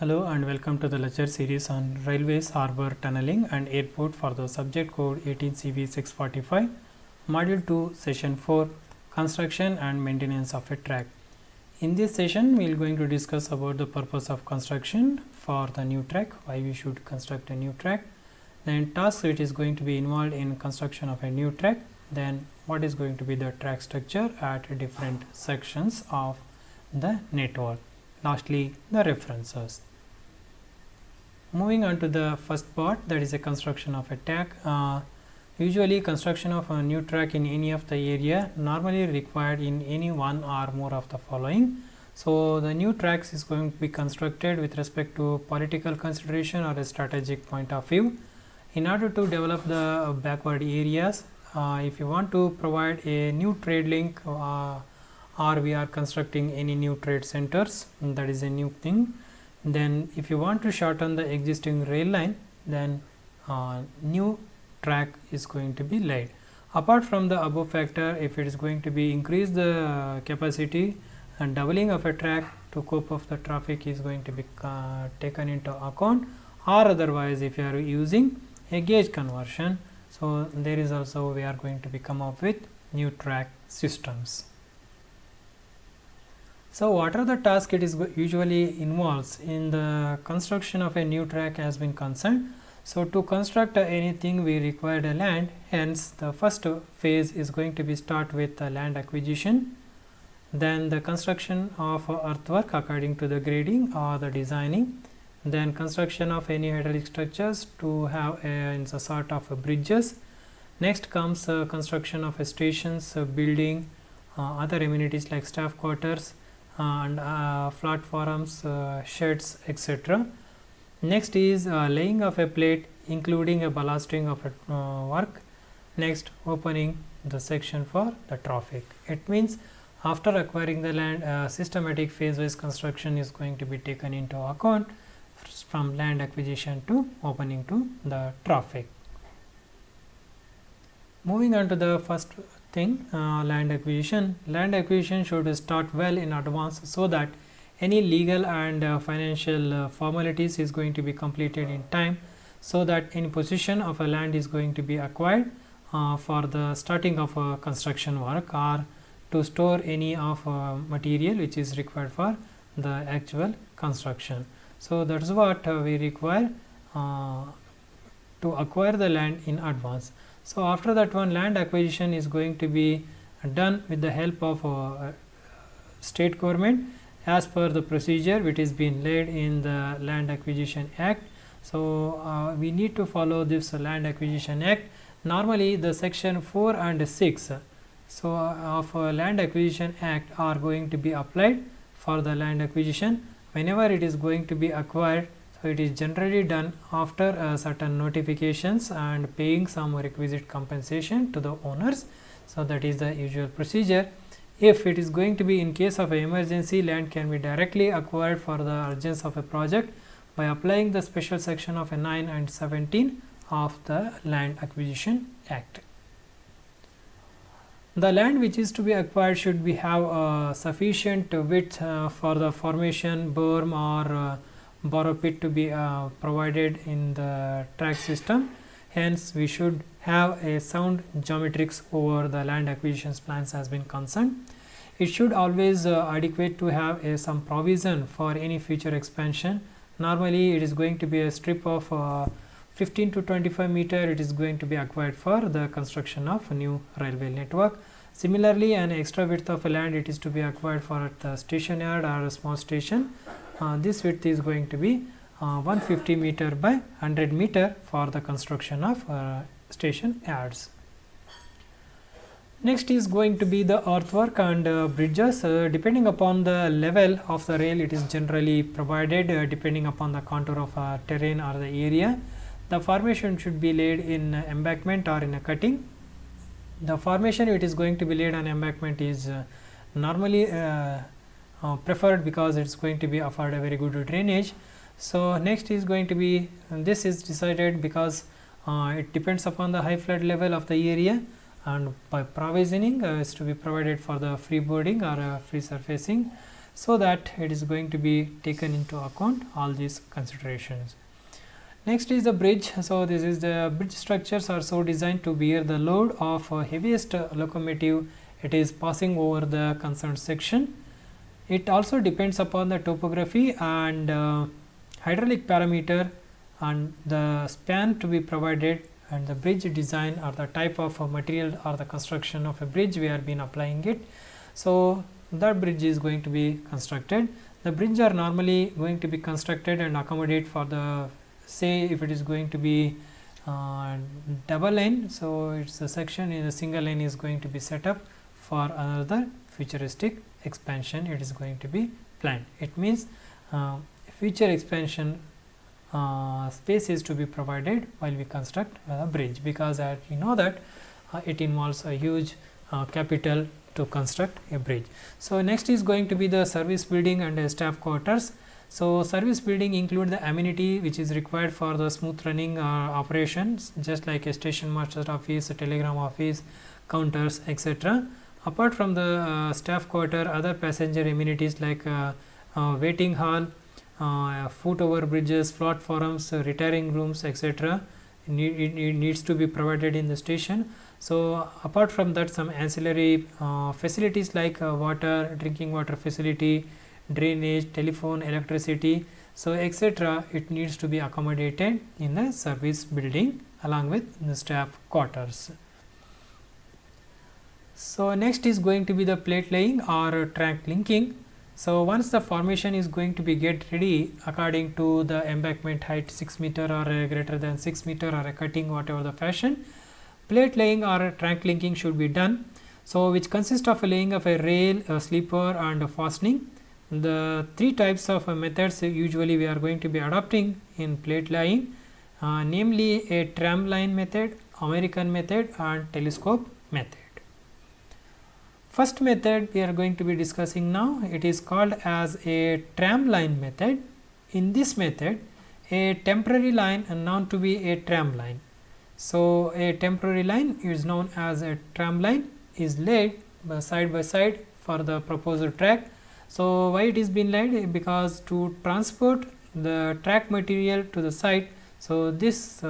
Hello and welcome to the lecture series on railways, harbour, tunneling and airport for the subject code 18 CV 645, module 2, session 4, construction and maintenance of a track. In this session we are going to discuss about the purpose of construction for the new track, why we should construct a new track, then tasks which is going to be involved in construction of a new track, then what is going to be the track structure at different sections of the network. Lastly, the references. Moving on to the first part, that is a construction of a track. Usually construction of a new track in any of the area normally required in any one or more of the following. So the new tracks is going to be constructed with respect to political consideration or a strategic point of view. In order to develop the backward areas, if you want to provide a new trade link or we are constructing any new trade centers, that is a new thing. Then if you want to shorten the existing rail line, then new track is going to be laid. Apart from the above factor, if it is going to be increase the capacity and doubling of a track to cope of the traffic is going to be taken into account, or otherwise if you are using a gauge conversion, so there is also we are going to be come up with new track systems. So what are the tasks it is usually involves in the construction of a new track has been concerned. So to construct anything we require a land, hence the first phase is going to be start with the land acquisition, then the construction of earthwork according to the grading or the designing, then construction of any hydraulic structures to have in the sort of bridges. Next comes construction of stations, building, other amenities like staff quarters and platforms, sheds, etc. Next is laying of a plate including a ballasting of a work. Next, opening the section for the traffic. It means after acquiring the land, systematic phase-wise construction is going to be taken into account from land acquisition to opening to the traffic. Moving on to the first thing, land acquisition. Land acquisition should start well in advance so that any legal and financial formalities is going to be completed in time, so that any possession of a land is going to be acquired for the starting of a construction work or to store any of material which is required for the actual construction. So that's what we require to acquire the land in advance. So after that one, land acquisition is going to be done with the help of state government as per the procedure which is being laid in the Land Acquisition Act. So we need to follow this Land Acquisition Act. Normally the section 4 and 6 so of Land Acquisition Act are going to be applied for the land acquisition. Whenever it is going to be acquired, so it is generally done after certain notifications and paying some requisite compensation to the owners. So that is the usual procedure. If it is going to be in case of an emergency, land can be directly acquired for the urgence of a project by applying the special section of 9 and 17 of the Land Acquisition Act. The land which is to be acquired should be have sufficient width for the formation, berm or borrow pit to be provided in the track system. Hence we should have a sound geometrics over the land acquisitions plans has been concerned. It should always adequate to have some provision for any future expansion. Normally it is going to be a strip of 15 to 25 meter, it is going to be acquired for the construction of a new railway network. Similarly, an extra width of a land it is to be acquired for the station yard or a small station. This width is going to be 150 meter by 100 meter for the construction of station yards. Next is going to be the earthwork and bridges. Depending upon the level of the rail, it is generally provided depending upon the contour of terrain or the area. The formation should be laid in embankment or in a cutting. The formation it is going to be laid on embankment is normally preferred because it is going to be afford a very good drainage. So next is going to be, this is decided because it depends upon the high flood level of the area, and by provisioning is to be provided for the free boarding or free surfacing. so that it is going to be taken into account all these considerations. Next is the bridge. So this is the bridge structures are so designed to bear the load of heaviest locomotive it is passing over the concerned section. It also depends upon the topography and hydraulic parameter and the span to be provided, and the bridge design or the type of material or the construction of a bridge we have been applying it. So that bridge is going to be constructed. The bridge are normally going to be constructed and accommodate for the, say if it is going to be double lane, so it's a section in a single lane is going to be set up for another futuristic expansion it is going to be planned. It means future expansion space is to be provided while we construct a bridge, because we know that it involves a huge capital to construct a bridge. So next is going to be the service building and staff quarters. So service building include the amenity which is required for the smooth running operations, just like a station master office, a telegram office, counters, etc. Apart from the staff quarter, other passenger amenities like waiting hall, foot over bridges, platforms, retiring rooms, etc. It needs to be provided in the station. So apart from that, some ancillary facilities like water, drinking water facility, drainage, telephone, electricity, so etc. it needs to be accommodated in the service building along with the staff quarters. So next is going to be the plate laying or track linking. So once the formation is going to be get ready according to the embankment height 6 meter or greater than 6 meter or a cutting, whatever the fashion, plate laying or track linking should be done. So which consists of a laying of a rail, a sleeper and a fastening. The three types of methods usually we are going to be adopting in plate laying, namely a tram line method, American method and telescope method. First method we are going to be discussing now, it is called as a tram line method. In this method, a temporary line is known to be a tram line. So a temporary line is known as a tram line is laid side by side for the proposed track. So why it is been laid? Because to transport the track material to the site, so this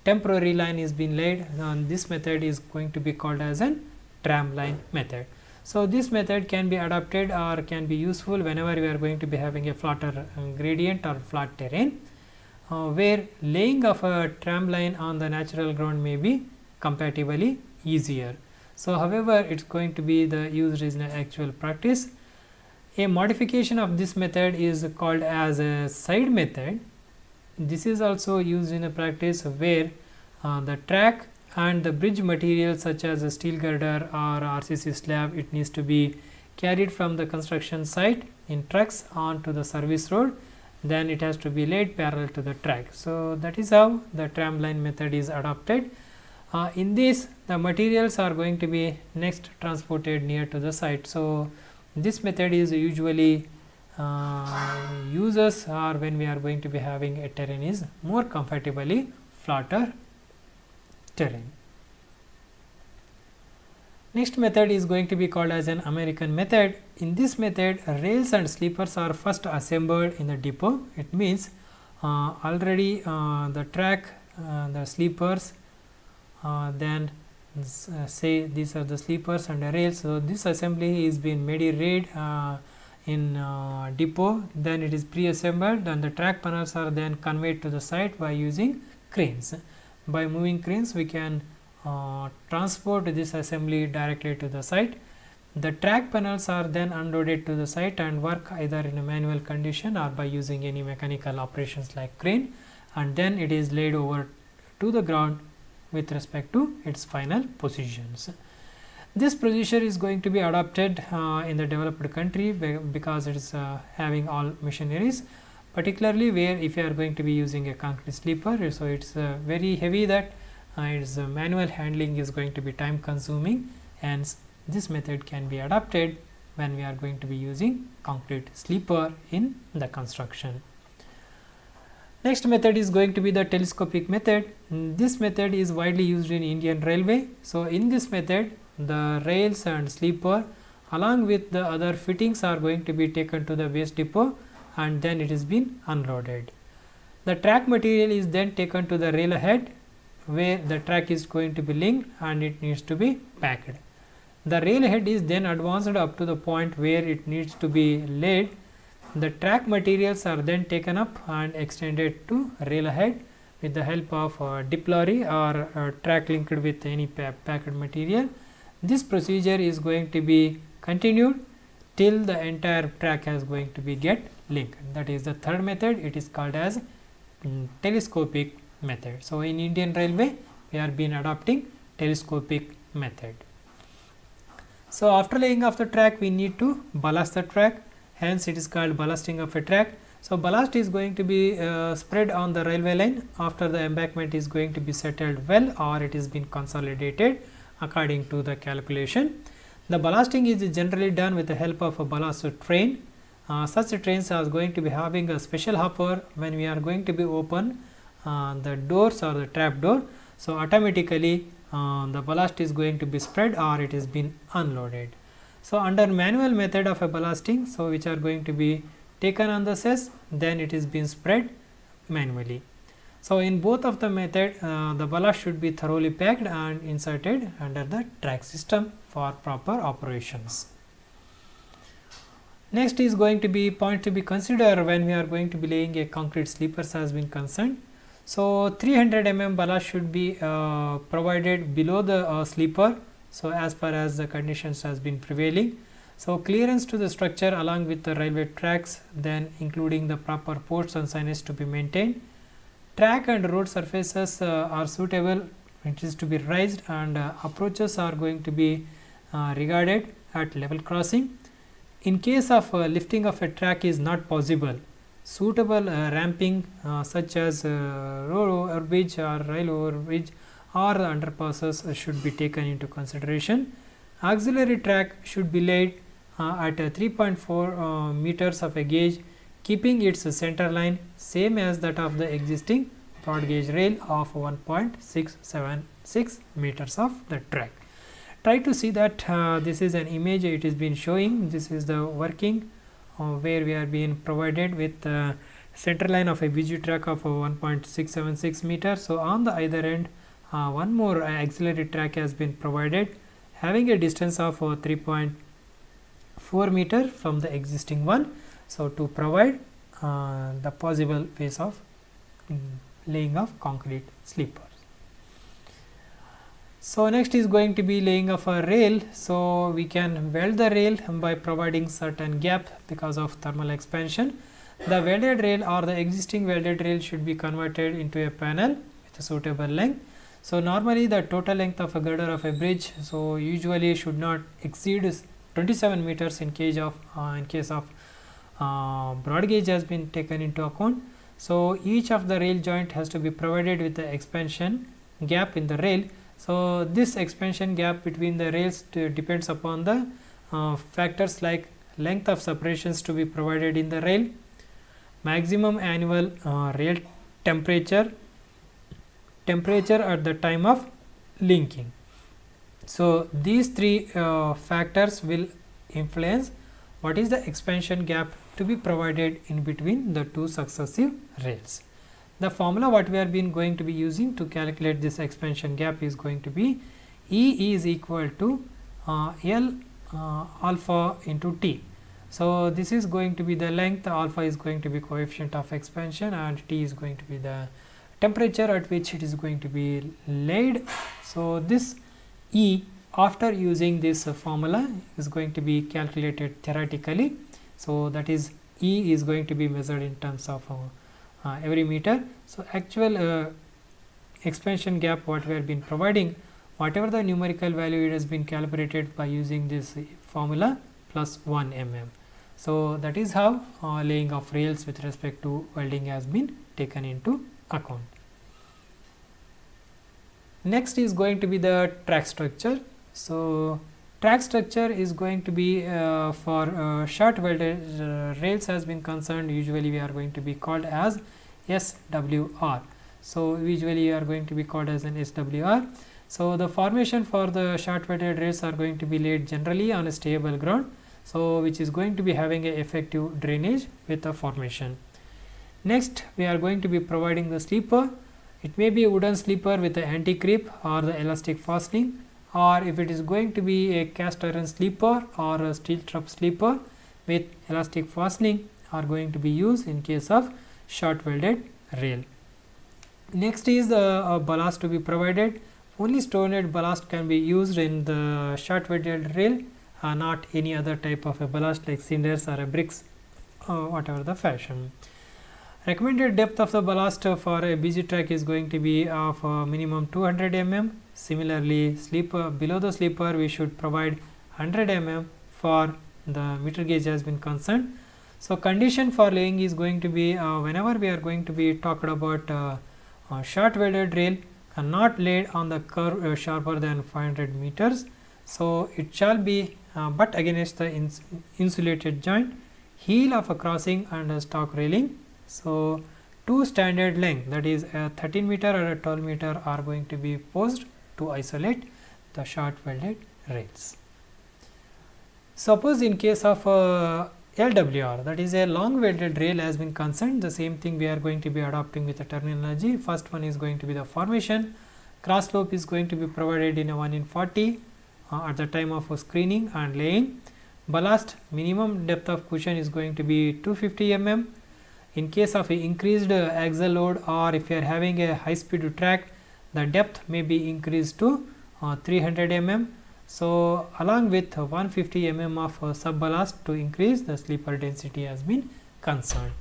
temporary line is being laid, and this method is going to be called as an tram line method. So this method can be adopted or can be useful whenever we are going to be having a flatter gradient or flat terrain, where laying of a tram line on the natural ground may be comparatively easier. So however, it's going to be the used in actual practice. A modification of this method is called as a side method. This is also used in a practice where the track and the bridge material such as a steel girder or RCC slab, it needs to be carried from the construction site in trucks onto the service road, then it has to be laid parallel to the track. So that is how the tram line method is adopted. In this, the materials are going to be next transported near to the site. So this method is usually uses or when we are going to be having a terrain is more comfortably flatter terrain. Next method is going to be called as an American method. In this method, rails and sleepers are first assembled in the depot. It means already the track, the sleepers, then say these are the sleepers and the rails. So this assembly is being made read in depot, then it is pre-assembled and the track panels are then conveyed to the site by using cranes. By moving cranes, we can transport this assembly directly to the site. The track panels are then unloaded to the site and work either in a manual condition or by using any mechanical operations like crane, and then it is laid over to the ground with respect to its final positions. This procedure is going to be adopted in the developed country because it is having all machineries, particularly where if you are going to be using a concrete sleeper, so it's very heavy that its manual handling is going to be time consuming, and this method can be adopted when we are going to be using concrete sleeper in the construction. Next method is going to be the telescopic method. This method is widely used in Indian Railway. So in this method, the rails and sleeper along with the other fittings are going to be taken to the waste depot, and then it is been unloaded. The track material is then taken to the rail head, where the track is going to be linked and it needs to be packed. The rail head is then advanced up to the point where it needs to be laid. The track materials are then taken up and extended to rail head with the help of dip lorry or track linked with any packed material. This procedure is going to be continued till the entire track is going to be get linked. That is the third method. It is called as telescopic method. So in Indian Railway we are been adopting telescopic method. So after laying of the track, we need to ballast the track, hence it is called ballasting of a track. So ballast is going to be spread on the railway line after the embankment is going to be settled well, or it is been consolidated according to the calculation. The ballasting is generally done with the help of a ballast train. Such trains are going to be having a special hopper when we are going to be open the doors or the trap door. So automatically the ballast is going to be spread, or it is been unloaded. So under manual method of a ballasting, so which are going to be taken on the cess, then it is been spread manually. So in both of the method, the ballast should be thoroughly packed and inserted under the track system for proper operations. Next is going to be point to be considered when we are going to be laying a concrete sleepers has been concerned. So 300 mm ballast should be provided below the sleeper, so as per as the conditions has been prevailing. So clearance to the structure along with the railway tracks, then including the proper ports and signage to be maintained. Track and road surfaces are suitable, it is to be raised, and approaches are going to be regarded at level crossing. In case of lifting of a track is not possible, suitable ramping such as road overbridge or rail overbridge or the underpasses should be taken into consideration. Auxiliary track should be laid at 3.4 meters of a gauge, keeping its center line same as that of the existing broad gauge rail of 1.676 meters of the track. Try to see that this is an image it is been showing. This is the working where we are being provided with center line of a BG track of 1.676 meters. So on the either end, one more auxiliary track has been provided, having a distance of 3.4 meter from the existing one. So to provide the possible ways of laying of concrete sleepers. So next is going to be laying of a rail. So we can weld the rail by providing certain gap because of thermal expansion. The welded rail or the existing welded rail should be converted into a panel with a suitable length. So normally the total length of a girder of a bridge, so usually should not exceed 27 meters in case of broad gauge has been taken into account. So each of the rail joint has to be provided with the expansion gap in the rail. So this expansion gap between the rails depends upon the factors like length of separations to be provided in the rail, maximum annual rail temperature at the time of linking. So these three factors will influence what is the expansion gap to be provided in between the two successive rails. The formula what we are going to be using to calculate this expansion gap is going to be E is equal to L alpha into T. So this is going to be the length, alpha is going to be coefficient of expansion, and T is going to be the temperature at which it is going to be laid. So this E, after using this formula, is going to be calculated theoretically. So that is E is going to be measured in terms of every meter. So actual expansion gap what we have been providing, whatever the numerical value, it has been calibrated by using this formula plus 1 mm. So that is how laying of rails with respect to welding has been taken into account. Next is going to be the track structure. So track structure is going to be for short welded rails has been concerned, usually we are going to be called as SWR. So usually we are going to be called as an SWR. So the formation for the short welded rails are going to be laid generally on a stable ground, so which is going to be having a effective drainage with the formation. Next, we are going to be providing the sleeper. It may be a wooden sleeper with the anti-creep or the elastic fastening, or if it is going to be a cast iron sleeper or a steel trap sleeper with elastic fastening are going to be used in case of short welded rail. Next is the ballast to be provided. Only stone-head ballast can be used in the short welded rail, not any other type of a ballast like cinders or a bricks, whatever the fashion. Recommended depth of the ballast for a BG track is going to be of minimum 200 mm. Similarly, sleeper below the sleeper we should provide 100 mm for the meter gauge has been concerned. So condition for laying is going to be whenever we are going to be talking about short welded rail and not laid on the curve sharper than 500 meters. So it shall be but against the insulated joint, heel of a crossing and a stock railing. So two standard length, that is a 13 meter or a 12 meter, are going to be posed to isolate the short welded rails. Suppose in case of LWR, that is a long welded rail has been concerned, the same thing we are going to be adopting with the terminology. First one is going to be the formation. Cross slope is going to be provided in a 1 in 40 at the time of screening and laying. Ballast minimum depth of cushion is going to be 250 mm. In case of increased axle load, or if you are having a high speed track, the depth may be increased to 300 mm. So along with 150 mm of sub ballast to increase the sleeper density has been concerned.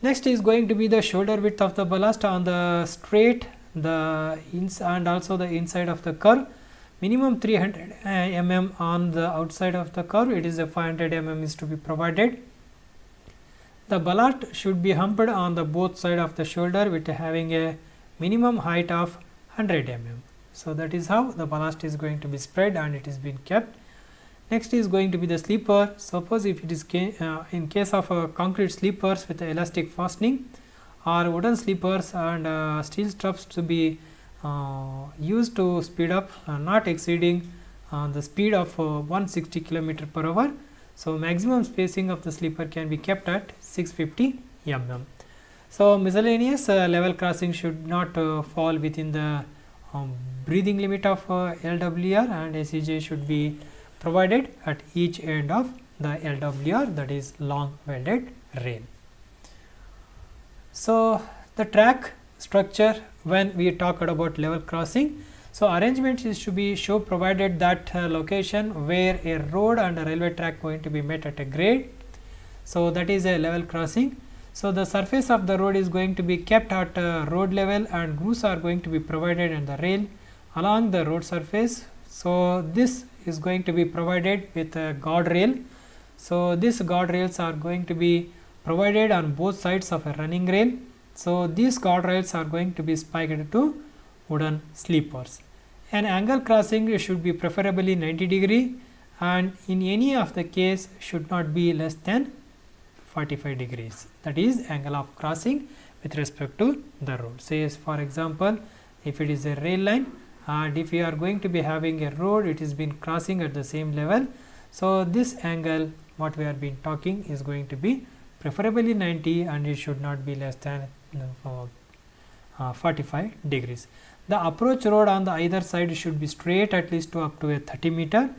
Next is going to be the shoulder width of the ballast on the straight, the and also the inside of the curve. Minimum 300 mm on the outside of the curve. It is a 500 mm is to be provided. The ballast should be humped on the both side of the shoulder with having a minimum height of 100 mm. So that is how the ballast is going to be spread and it is being kept. Next is going to be the sleeper. Suppose if it is in case of concrete sleepers with elastic fastening or wooden sleepers and steel straps to be used to speed up, not exceeding the speed of 160 km per hour. So maximum spacing of the sleeper can be kept at 650 mm. So miscellaneous level crossing should not fall within the breathing limit of LWR, and SEJ should be provided at each end of the LWR, that is long welded rail. So the track structure, when we talked about level crossing, so arrangement is to be show provided that location where a road and a railway track going to be met at a grade. So that is a level crossing. So the surface of the road is going to be kept at road level and grooves are going to be provided in the rail along the road surface. So this is going to be provided with a guardrail. So these guardrails are going to be provided on both sides of a running rail. So these guardrails are going to be spiked to wooden sleepers. An angle crossing should be preferably 90 degree, and in any of the case should not be less than 45 degrees. That is angle of crossing with respect to the road. Say for example, if it is a rail line and if you are going to be having a road, it is been crossing at the same level. So this angle what we are been talking is going to be preferably 90 and it should not be less than 45 degrees. The approach road on the either side should be straight at least to up to a 30 meter.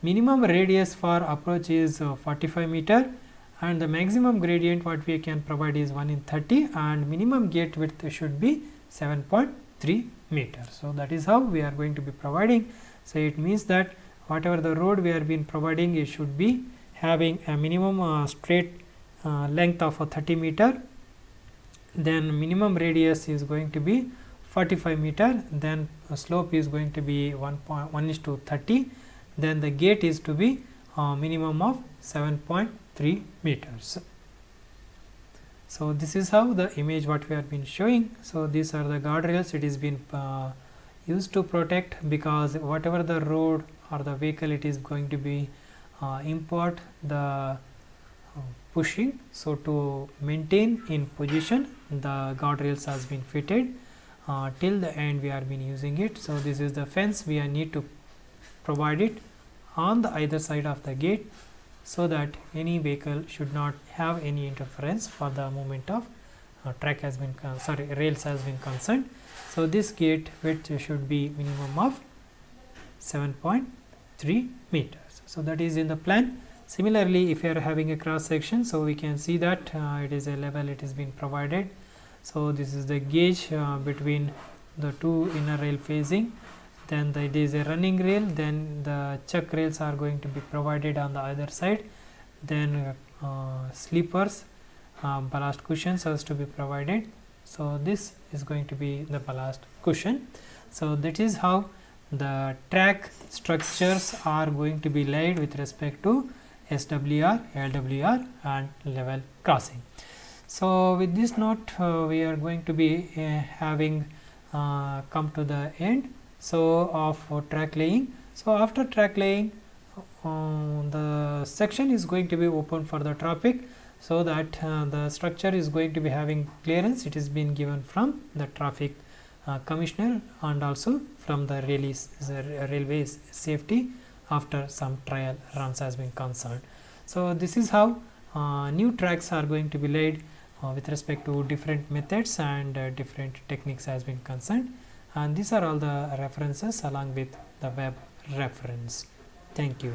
Minimum radius for approach is 45 meter and the maximum gradient what we can provide is 1 in 30 and minimum gate width should be 7.3 meters. So that is how we are going to be providing. So it means that whatever the road we are been providing, it should be having a minimum straight length of 30 meter, then minimum radius is going to be 45 meter, then slope is going to be 1:30, then the gate is to be minimum of 7.3 meters. So this is how the image what we have been showing. So these are the guardrails. It is been used to protect, because whatever the road or the vehicle it is going to be import the pushing, so to maintain in position the guardrails has been fitted. till the end we are been using it. So this is the fence, we are need to provide it on the either side of the gate, so that any vehicle should not have any interference for the movement of track has been rails has been concerned. So this gate width should be minimum of 7.3 meters. So that is in the plan. Similarly, if you are having a cross section, so we can see that it is a level, it is been provided. So this is the gauge between the two inner rail facing, then it is a running rail, then the chuck rails are going to be provided on the other side, then sleepers, ballast cushions has to be provided. So this is going to be the ballast cushion. So that is how the track structures are going to be laid with respect to SWR, LWR and level crossing. So with this note we are going to be having come to the end of track laying. So after track laying, the section is going to be open for the traffic, so that the structure is going to be having clearance. It is been given from the traffic commissioner and also from the railways safety after some trial runs has been concerned. So this is how new tracks are going to be laid with respect to different methods and different techniques has been concerned, and these are all the references along with the web reference. Thank you.